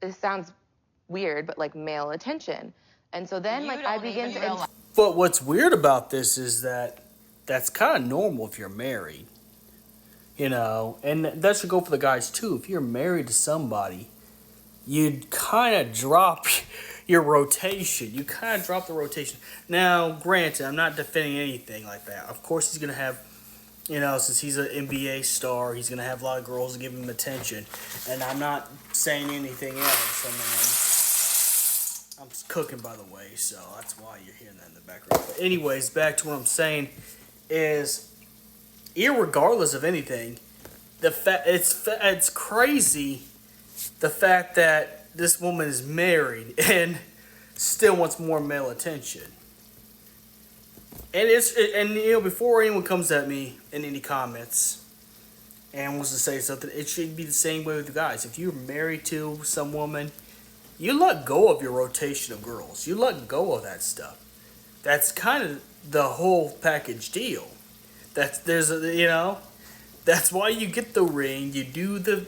this sounds weird, but like male attention. And so then like I begin to... But what's weird about this is that that's kind of normal if you're married. You know, and that should go for the guys too. If you're married to somebody, you'd kind of drop your rotation. You kind of drop the rotation. Now, granted, I'm not defending anything like that. Of course, he's going to have, you know, since he's an NBA star, he's going to have a lot of girls give him attention. And I'm not saying anything else. I mean, I'm cooking, by the way, so that's why you're hearing that in the background. But anyways, back to what I'm saying is, irregardless of anything, it's crazy the fact that this woman is married and still wants more male attention. And you know, before anyone comes at me in any comments and wants to say something, it should be the same way with the guys. If you're married to some woman, you let go of your rotation of girls. You let go of that stuff. That's kind of the whole package deal. You know, that's why you get the ring. You do the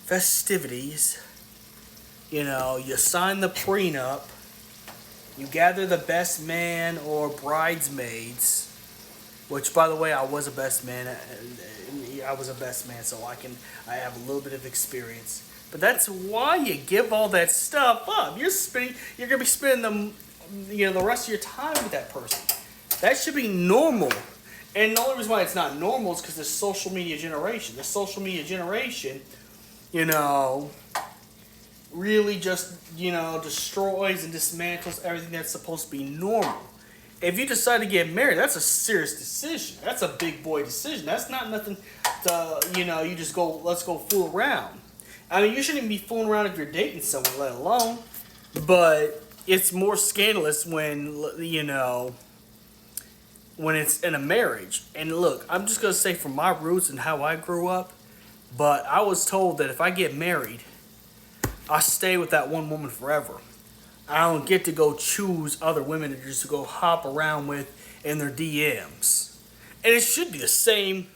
festivities. You know, you sign the prenup. You gather the best man or bridesmaids. Which, by the way, I was a best man. So I have a little bit of experience. But that's why you give all that stuff up. You're gonna be spending the rest of your time with that person. That should be normal. And the only reason why it's not normal is because the social media generation. The social media generation, you know, really just, you know, destroys and dismantles everything that's supposed to be normal. If you decide to get married, that's a serious decision. That's a big boy decision. That's not nothing to, you know, you just go, let's go fool around. I mean, you shouldn't even be fooling around if you're dating someone, let alone. But it's more scandalous when, you know, when it's in a marriage. And look, I'm just going to say from my roots and how I grew up, but I was told that if I get married, I stay with that one woman forever. I don't get to go choose other women to just go hop around with in their DMs. And it should be the same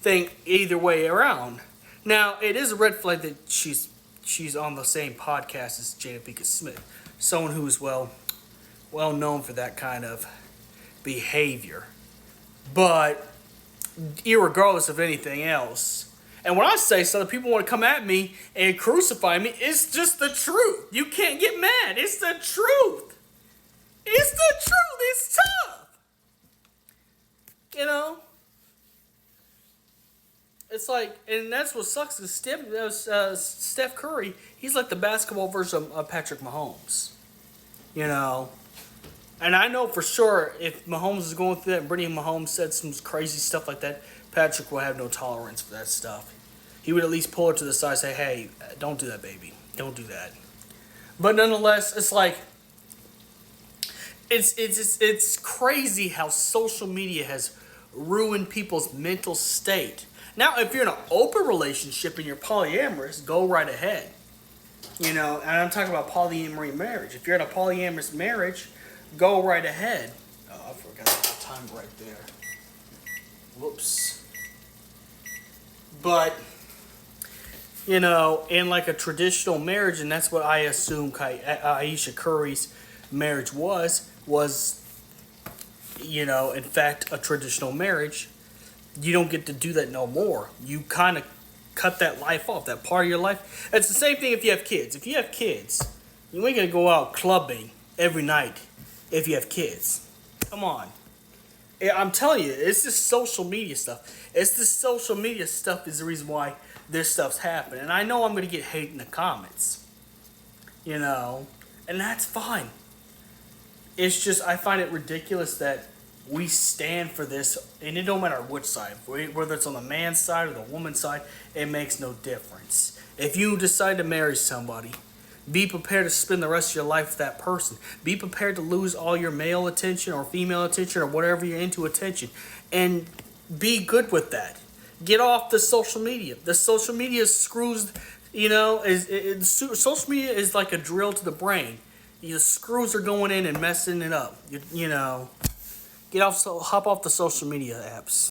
thing either way around. Now, it is a red flag that she's on the same podcast as Jada Pinkett Smith. Someone who's well known for that kind of behavior. But irregardless of anything else, and when I say something, people want to come at me and crucify me, it's just the truth. You can't get mad. It's the truth. It's the truth. It's tough. You know? It's like, and that's what sucks is Steph Curry, he's like the basketball version of Patrick Mahomes. You know? And I know for sure if Mahomes is going through that and Brittany Mahomes said some crazy stuff like that, Patrick will have no tolerance for that stuff. He would at least pull her to the side and say, hey, don't do that, baby. Don't do that. But nonetheless, it's like, it's crazy how social media has ruined people's mental state. Now, if you're in an open relationship and you're polyamorous, go right ahead. You know, and I'm talking about polyamory marriage. If you're in a polyamorous marriage, go right ahead. Oh, I forgot the time right there. Whoops. But, you know, in like a traditional marriage, and that's what I assume Ayesha Curry's marriage was, you know, in fact, a traditional marriage. You don't get to do that no more. You kind of cut that life off, that part of your life. It's the same thing if you have kids. If you have kids, you ain't going to go out clubbing every night if you have kids. Come on. I'm telling you, it's this social media stuff. It's this social media stuff is the reason why this stuff's happening. And I know I'm going to get hate in the comments. You know, and that's fine. It's just, I find it ridiculous that we stand for this, and it don't matter which side, whether it's on the man's side or the woman's side, it makes no difference. If you decide to marry somebody, be prepared to spend the rest of your life with that person. Be prepared to lose all your male attention or female attention or whatever you're into attention, and be good with that. Get off the social media. The social media screws, you know, social media is like a drill to the brain. The screws are going in and messing it up. You know. Hop off the social media apps.